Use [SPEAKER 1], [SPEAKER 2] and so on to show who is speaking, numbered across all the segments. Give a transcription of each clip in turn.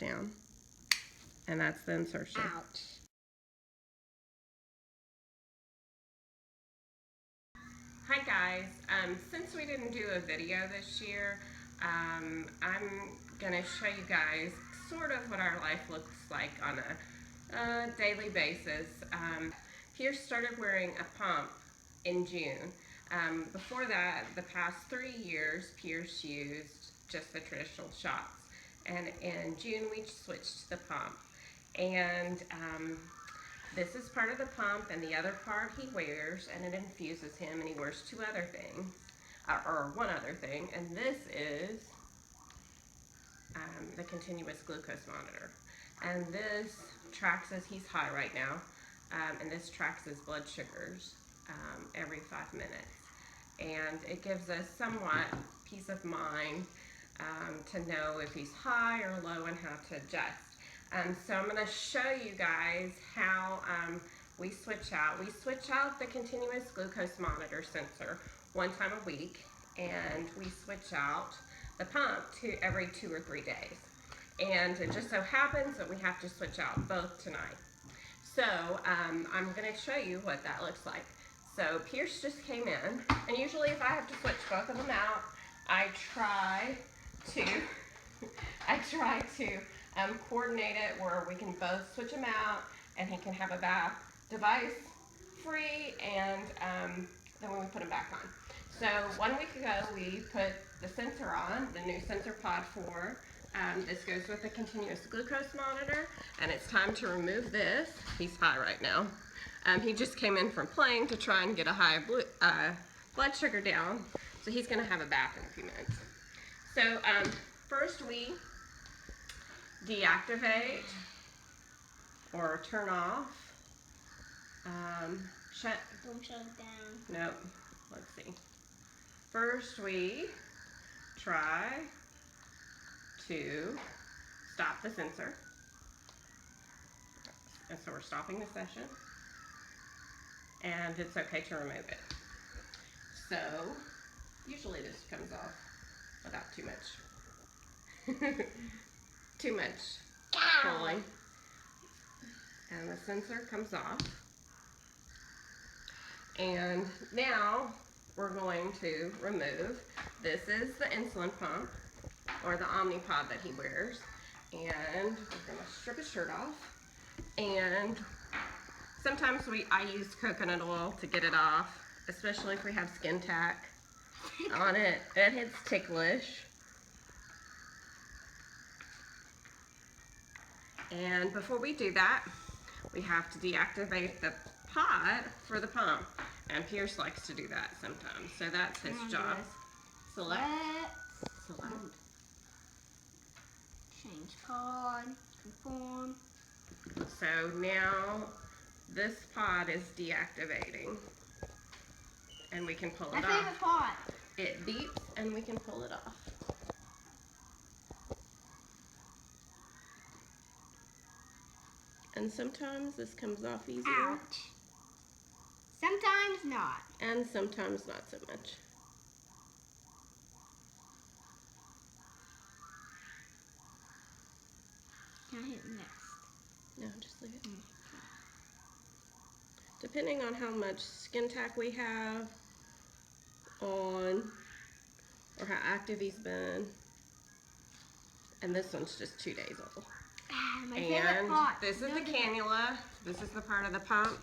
[SPEAKER 1] down, and that's the insertion.
[SPEAKER 2] Ouch.
[SPEAKER 1] Hi guys, since we didn't do a video this year, I'm gonna show you guys sort of what our life looks like on a daily basis. Pierce started wearing a pump in June. Before that, the past 3 years, Pierce used just the traditional shots. And in June, we switched to the pump. And this is part of the pump, and the other part he wears, and it infuses him, and he wears 2 other things, or 1 other thing, and this is the continuous glucose monitor. And this tracks as he's high right now, and this tracks his blood sugars every 5 minutes. And it gives us somewhat peace of mind to know if he's high or low and how to adjust. So I'm going to show you guys how we switch out. We switch out the continuous glucose monitor sensor 1 time a week, and we switch out the pump every 2 or 3 days. And it just so happens that we have to switch out both tonight. So I'm going to show you what that looks like. So Pierce just came in, and usually if I have to switch both of them out, I try to coordinate it where we can both switch them out, and he can have a bath device free, and then when we put him back on. So 1 week ago we put the sensor on, the new sensor pod 4. This goes with the continuous glucose monitor, and it's time to remove this. He's high right now. He just came in from playing to try and get a high blood sugar down, so he's going to have a bath in a few minutes. So first we deactivate or turn off.
[SPEAKER 2] Don't shut it down.
[SPEAKER 1] Nope. Let's see. First we try to stop the sensor. And so we're stopping the session. And it's okay to remove it. So usually this comes off without too much pulling. And the sensor comes off. And now we're going to remove, this is the insulin pump, or the Omnipod that he wears. And we're gonna strip his shirt off. And sometimes I use coconut oil to get it off, especially if we have skin tack on it. It's ticklish. And before we do that, we have to deactivate the pod for the pump. And Pierce likes to do that sometimes, so that's his job. Select.
[SPEAKER 2] Change pod, conform.
[SPEAKER 1] So now this pod is deactivating, and we can pull it off.
[SPEAKER 2] My favorite pod.
[SPEAKER 1] It beeps and we can pull it off. And sometimes this comes off easier.
[SPEAKER 2] Ouch. Sometimes not.
[SPEAKER 1] And sometimes not so much.
[SPEAKER 2] Can I hit next?
[SPEAKER 1] No, just leave it. Depending on how much skin tack we have on, or how active he's been. And this one's just 2 days old.
[SPEAKER 2] My favorite part.
[SPEAKER 1] This is the cannula. This is the part of the pump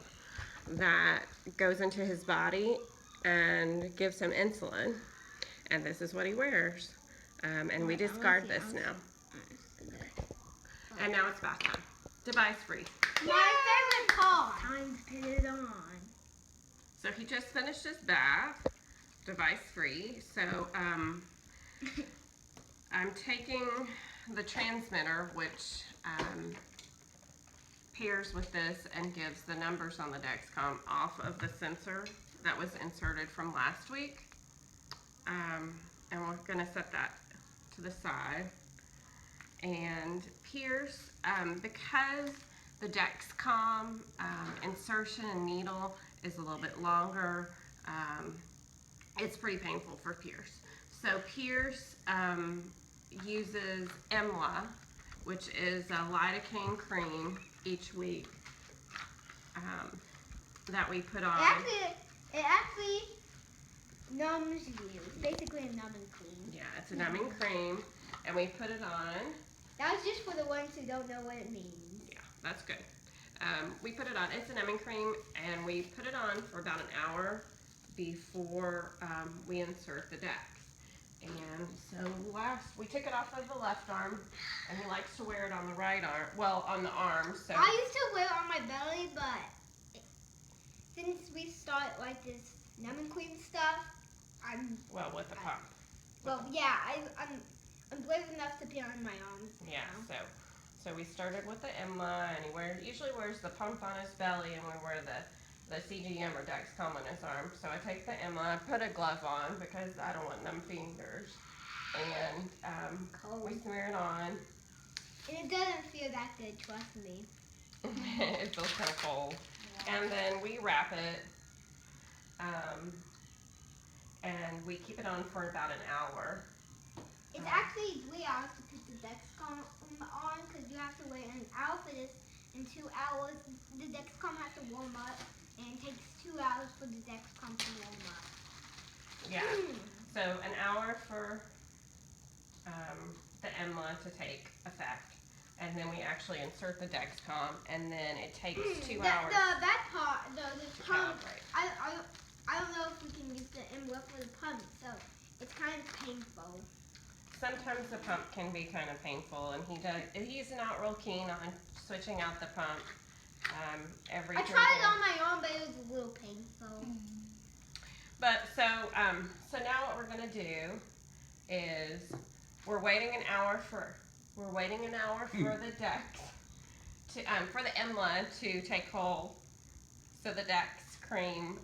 [SPEAKER 1] that goes into his body and gives him insulin. And this is what he wears. And we discard this now. And now it's bath time. Device free.
[SPEAKER 2] My favorite part. Time to put it on.
[SPEAKER 1] So he just finished his bath, device free. So I'm taking the transmitter, which pairs with this and gives the numbers on the Dexcom off of the sensor that was inserted from last week. And we're going to set that to the side. And Pierce, because the Dexcom insertion and needle is a little bit longer, it's pretty painful for Pierce. So Pierce uses EMLA which is a lidocaine cream each week that we put on.
[SPEAKER 2] It actually numbs you. It's basically a numbing cream.
[SPEAKER 1] Yeah, it's a numbing cream, and we put it on.
[SPEAKER 2] That was just for the ones who don't know what it means.
[SPEAKER 1] Yeah, that's good. We put it on. It's a numbing cream, and we put it on for about an hour before we insert the decks. And so we took it off of the left arm, and he likes to wear it on the right arm. Well, on the arm. So
[SPEAKER 2] I used to wear it on my belly, but since we start like this numbing cream stuff,
[SPEAKER 1] with the pump.
[SPEAKER 2] I'm brave enough to put it on my arms.
[SPEAKER 1] Yeah. So we started with the Emla, and he usually wears the pump on his belly, and we wear the CGM or Dexcom on his arm. So I take the Emla, I put a glove on because I don't want numb fingers, and we smear it on.
[SPEAKER 2] And it doesn't feel that good, trust me.
[SPEAKER 1] It feels kind of cold. Yeah. And then we wrap it, and we keep it on for about an hour.
[SPEAKER 2] It's actually 3 hours to put the Dexcom on because you have to wait an hour for this. In 2 hours, the Dexcom has to warm up, and it takes 2 hours for the Dexcom to warm up.
[SPEAKER 1] Yeah. So an hour for the Emla to take effect, and then we actually insert the Dexcom, and then it takes 2 hours.
[SPEAKER 2] The pump. I don't know if we can use the Emla for the pump, so it's kind of painful.
[SPEAKER 1] Sometimes the pump can be kind of painful, and he's not real keen on switching out the pump every.
[SPEAKER 2] I tried it on my arm, but it was a little painful.
[SPEAKER 1] But so now what we're gonna do is we're waiting an hour for the Dex for the Emla to take hold, so the Dex cream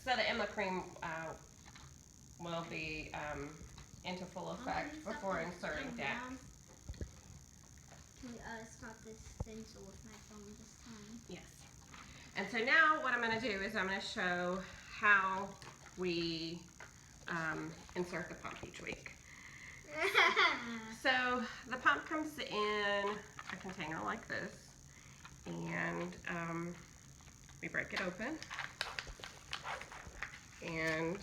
[SPEAKER 1] so the Emla cream will be into full effect before inserting Dex.
[SPEAKER 2] Can we stop this stencil with my phone this time?
[SPEAKER 1] Yes. And so now what I'm going to do is I'm going to show how we insert the pump each week. So the pump comes in a container like this, and we break it open, and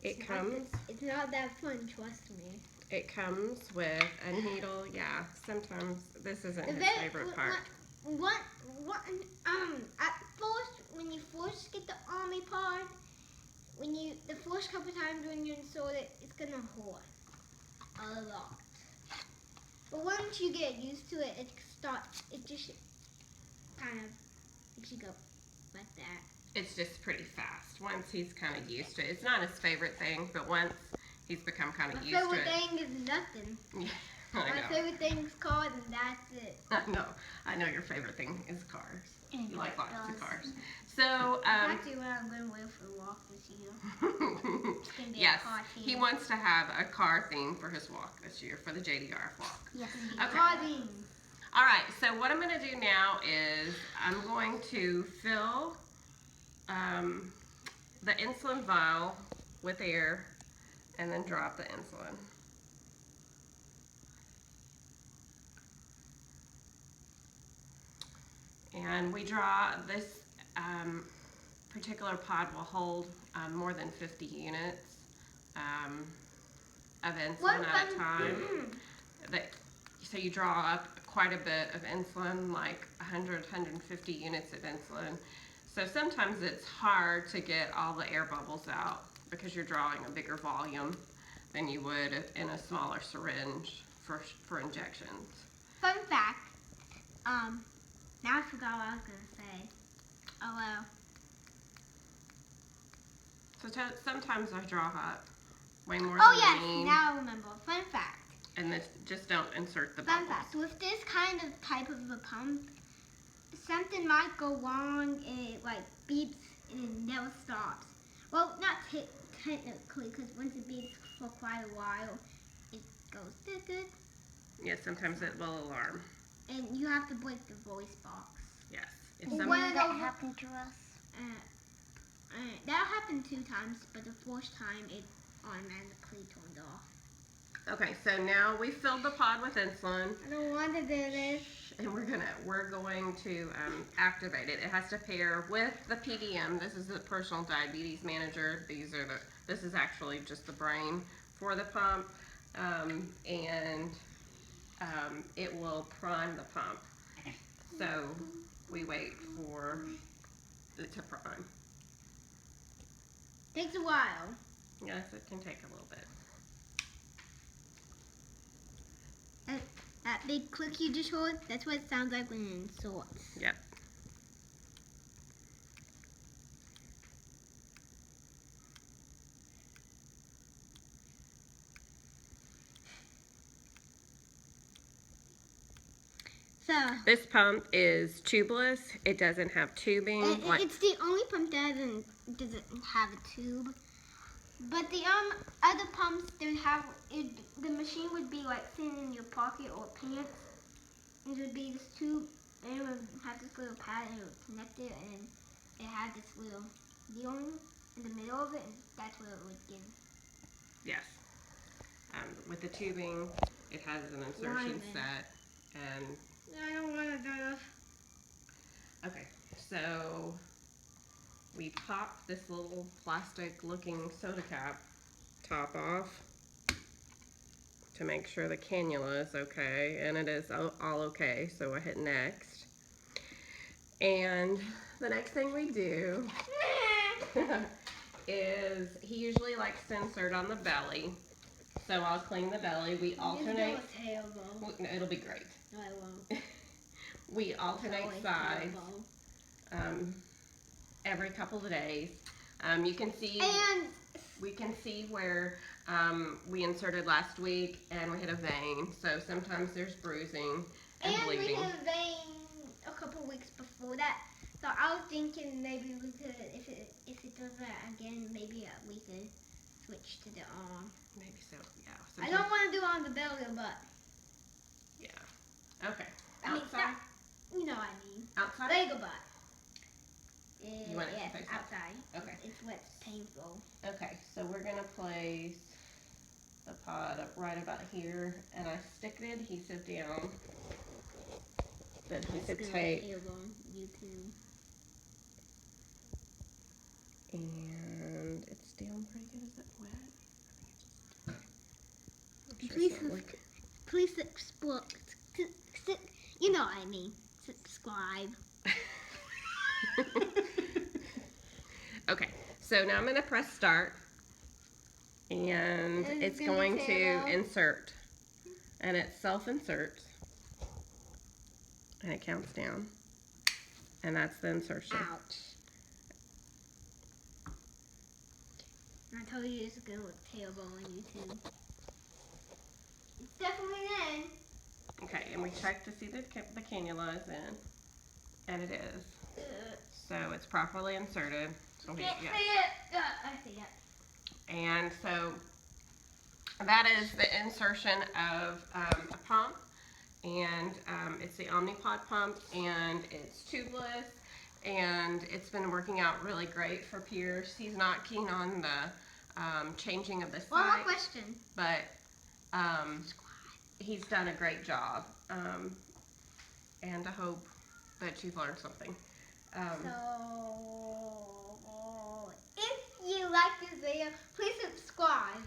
[SPEAKER 2] it's not that fun, trust me.
[SPEAKER 1] It comes with a needle. Yeah, sometimes this isn't his favorite part.
[SPEAKER 2] At first, when you first get the army part, the first couple times when you insert it, it's gonna hurt a lot. But once you get used to it, it just kind of makes you go like that.
[SPEAKER 1] It's just pretty fast once he's kind of used to it. It's not his favorite thing, but once he's become kind of used to it.
[SPEAKER 2] My favorite thing is nothing.
[SPEAKER 1] Yeah,
[SPEAKER 2] My favorite thing is cars, and that's it.
[SPEAKER 1] I know your favorite thing is cars.
[SPEAKER 2] And
[SPEAKER 1] you like lots of cars. So,
[SPEAKER 2] actually what I'm going to wear for the walk this year. It's going to be
[SPEAKER 1] yes,
[SPEAKER 2] a car theme.
[SPEAKER 1] He wants to have a car theme for his walk this year, for the JDRF walk.
[SPEAKER 2] Yes,
[SPEAKER 1] okay.
[SPEAKER 2] Car theme.
[SPEAKER 1] All right, so what I'm going to do now is I'm going to fill the insulin vial with air and then drop the insulin. And we draw this particular pod will hold more than 50 units of insulin at a time. So you draw up quite a bit of insulin, like 100, 150 units of insulin. So sometimes it's hard to get all the air bubbles out because you're drawing a bigger volume than you would in a smaller syringe for injections.
[SPEAKER 2] Fun fact, now I forgot what I was going to say. Oh well.
[SPEAKER 1] So sometimes I draw up way more
[SPEAKER 2] than
[SPEAKER 1] I need.
[SPEAKER 2] Now I remember. Fun fact.
[SPEAKER 1] And just don't insert the
[SPEAKER 2] bubbles.
[SPEAKER 1] Fun
[SPEAKER 2] fact, with this kind of type of a pump, something might go wrong and it like beeps and it never stops. Well, not technically, because once it beeps for quite a while, it goes good.
[SPEAKER 1] Yeah, sometimes it will alarm.
[SPEAKER 2] And you have to break the voice box.
[SPEAKER 1] Yes.
[SPEAKER 2] When that happened to us? That happened 2 times, but the first time it automatically turned off.
[SPEAKER 1] Okay, so now we filled the pod with insulin,
[SPEAKER 2] I don't want to do this.
[SPEAKER 1] and we're going to activate it. It has to pair with the PDM. This is the personal diabetes manager. This is actually just the brain for the pump, and it will prime the pump. So we wait for it to prime.
[SPEAKER 2] Takes a while.
[SPEAKER 1] Yes, it can take a little bit.
[SPEAKER 2] That big click you just heard, that's what it sounds like when it inserts.
[SPEAKER 1] Yep.
[SPEAKER 2] So,
[SPEAKER 1] This pump is tubeless. It doesn't have tubing.
[SPEAKER 2] it's the only pump that doesn't have a tube. But the other pumps don't have it. The machine would be like sitting in your pocket or pants. It would be this tube, and it would have this little pad, and it would connect it, and it had this little deal in the middle of it, and that's what it would give.
[SPEAKER 1] Yes. With the tubing, it has an insertion set, and
[SPEAKER 2] I don't want to do this.
[SPEAKER 1] okay, so we pop this little plastic-looking soda cap top off to make sure the cannula is okay, and it is all okay. So I hit next, and the next thing we do is he usually likes to insert on the belly. So I'll clean the belly. We alternate. No, it'll be great.
[SPEAKER 2] No, I won't.
[SPEAKER 1] We alternate sides every couple of days. You can see.
[SPEAKER 2] And
[SPEAKER 1] We can see where we inserted last week and we hit a vein. So sometimes there's bruising and bleeding.
[SPEAKER 2] we had a vein a couple weeks before that. So I was thinking maybe we could, if it does that again, maybe we could switch to the arm.
[SPEAKER 1] Maybe so, yeah.
[SPEAKER 2] I don't want to do it on the belly or butt.
[SPEAKER 1] Yeah. Okay.
[SPEAKER 2] I mean,
[SPEAKER 1] Outside?
[SPEAKER 2] you know what I mean.
[SPEAKER 1] Outside?
[SPEAKER 2] Leg or butt.
[SPEAKER 1] You want it
[SPEAKER 2] yes,
[SPEAKER 1] to face up?
[SPEAKER 2] outside.
[SPEAKER 1] Okay.
[SPEAKER 2] It's what's painful.
[SPEAKER 1] Okay, so we're going to place the pod up right about here, and I stick the adhesive down. The adhesive tape.
[SPEAKER 2] YouTube.
[SPEAKER 1] And it's down pretty good. Is it wet? I think
[SPEAKER 2] Please,
[SPEAKER 1] it's just like
[SPEAKER 2] please subscribe. You know what I mean. Subscribe.
[SPEAKER 1] Okay, so now I'm going to press start, and
[SPEAKER 2] And
[SPEAKER 1] it's
[SPEAKER 2] it's gonna
[SPEAKER 1] going
[SPEAKER 2] say
[SPEAKER 1] to
[SPEAKER 2] it out.
[SPEAKER 1] insert, and it self-inserts, and it counts down, and that's the insertion.
[SPEAKER 2] Ouch. I told you it's good with tailbone on YouTube. It's definitely in.
[SPEAKER 1] Okay, and we check to see that the cannula is in, and it is. So it's properly inserted. So
[SPEAKER 2] Can't see it. I see it.
[SPEAKER 1] And so that is the insertion of a pump, and it's the Omnipod pump, and it's tubeless, and it's been working out really great for Pierce. He's not keen on the changing of the
[SPEAKER 2] One more
[SPEAKER 1] site,
[SPEAKER 2] question.
[SPEAKER 1] but he's done a great job, and I hope that you've learned something.
[SPEAKER 2] So, if you like this video, please subscribe.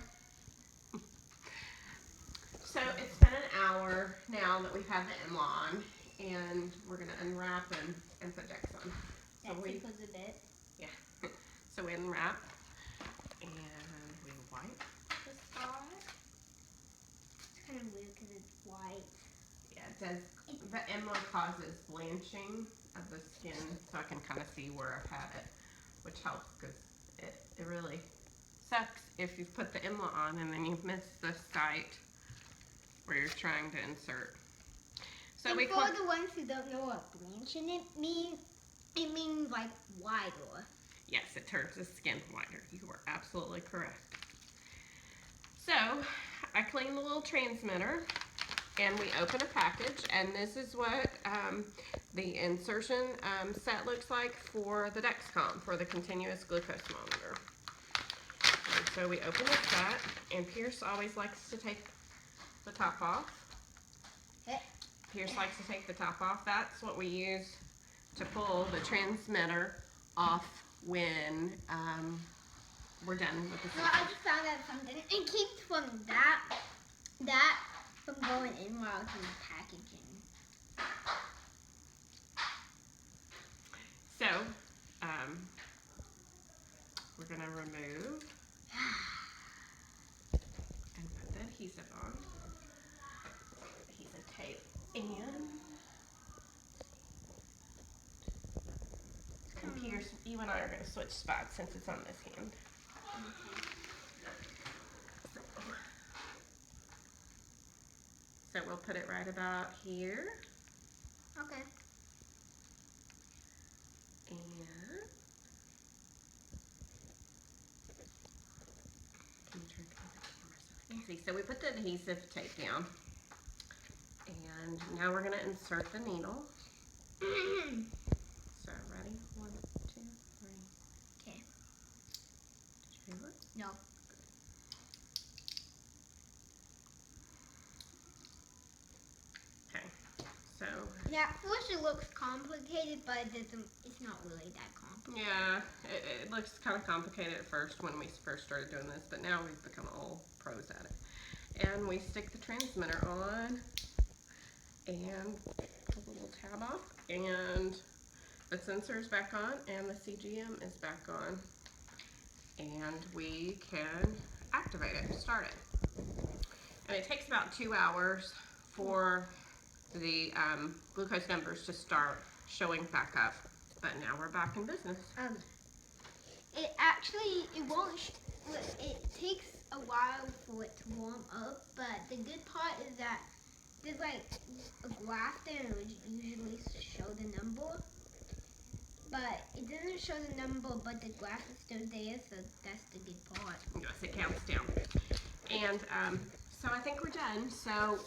[SPEAKER 1] So it's been an hour now that we've had the MLA on, and we're going to unwrap and put Dex on. So
[SPEAKER 2] That
[SPEAKER 1] we,
[SPEAKER 2] tickles a bit.
[SPEAKER 1] yeah. So we unwrap, and we wipe the spot.
[SPEAKER 2] It's kind of weird because it's white.
[SPEAKER 1] Yeah, it does. The MLA causes blanching of the skin, so I can kind of see where I've had it, which helps because it really sucks if you put the MLA on and then you miss the site where you're trying to insert. So
[SPEAKER 2] And
[SPEAKER 1] we
[SPEAKER 2] for the ones who don't know what blanching it means like whiter.
[SPEAKER 1] Yes, it turns the skin whiter. You are absolutely correct. So I clean the little transmitter, and we open a package, and this is what the insertion set looks like for the Dexcom, for the continuous glucose monitor. And so we open this set, and Pierce always likes to take the top off.
[SPEAKER 2] Okay.
[SPEAKER 1] Pierce likes to take the top off. That's what we use to pull the transmitter off when we're done with the
[SPEAKER 2] No, I just found out something. It keeps from that from going in while it's in the packaging.
[SPEAKER 1] So, we're gonna remove and put the adhesive on. Adhesive tape and Pierce, you and I are gonna switch spots since it's on this hand. So we'll put it right about here.
[SPEAKER 2] Okay.
[SPEAKER 1] And can you turn the camera so I can see? So we put the adhesive tape down. And now we're gonna insert the needle. So ready? 1, 2, 3.
[SPEAKER 2] Okay.
[SPEAKER 1] Did you feel it?
[SPEAKER 2] No.
[SPEAKER 1] Okay. So
[SPEAKER 2] Yeah, at first it looks complicated, but it's not really that complicated.
[SPEAKER 1] yeah, it looks kind of complicated at first when we first started doing this, but now we've become all pros at it. And we stick the transmitter on and pull the little tab off, and the sensor is back on and the CGM is back on, and we can activate it, start it. And it takes about 2 hours for the glucose numbers to start showing back up, but now we're back in business.
[SPEAKER 2] It actually, it takes a while for it to warm up, but the good part is that there's like a graph there and it would usually show the number, but it doesn't show the number, but the graph is still there, so that's the good part.
[SPEAKER 1] Yes, it counts down. And so I think we're done. So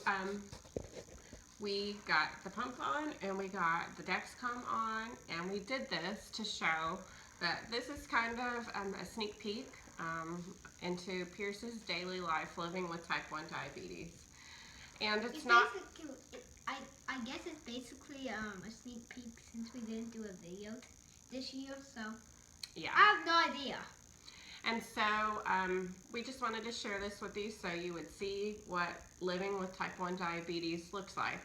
[SPEAKER 1] we got the pump on and we got the Dexcom on, and we did this to show that this is kind of a sneak peek into Pierce's daily life living with type 1 diabetes. And it's not...
[SPEAKER 2] I guess it's basically a sneak peek since we didn't do a video this year, so
[SPEAKER 1] yeah.
[SPEAKER 2] I have no idea.
[SPEAKER 1] And so we just wanted to share this with you so you would see what living with type 1 diabetes looks like.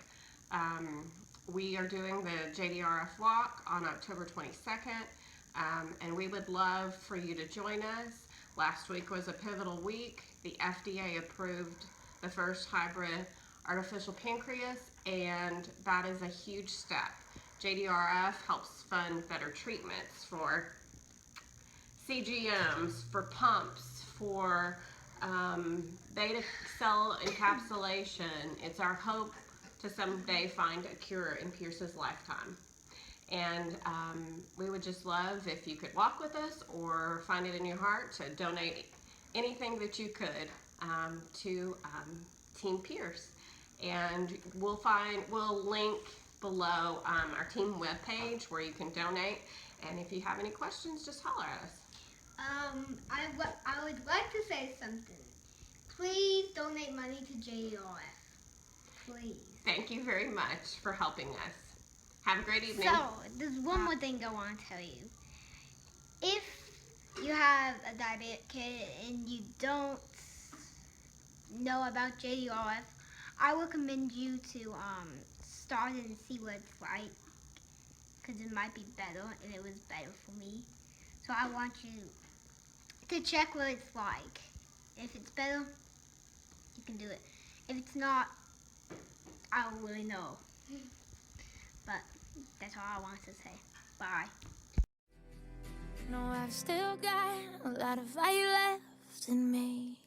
[SPEAKER 1] We are doing the JDRF walk on October 22nd, and we would love for you to join us. Last week was a pivotal week. The FDA approved the first hybrid artificial pancreas, and that is a huge step. JDRF helps fund better treatments for CGMs, for pumps, for beta cell encapsulation. It's our hope to someday find a cure in Pierce's lifetime. And we would just love if you could walk with us or find it in your heart to donate anything that you could to Team Pierce. And we'll link below our team webpage where you can donate. And if you have any questions, just holler at us.
[SPEAKER 2] I would like to say something. Please donate money to JDRF. Please.
[SPEAKER 1] Thank you very much for helping us. Have a great evening.
[SPEAKER 2] So, there's one more thing I want to tell you. If you have a diabetic kid and you don't know about JDRF, I recommend you to start and see what it's like, because it might be better, and it was better for me. So I want you to check what it's like. If it's better, you can do it. If it's not, I don't really know. But that's all I want to say. Bye.
[SPEAKER 3] No, I've still got a lot of fire left in me.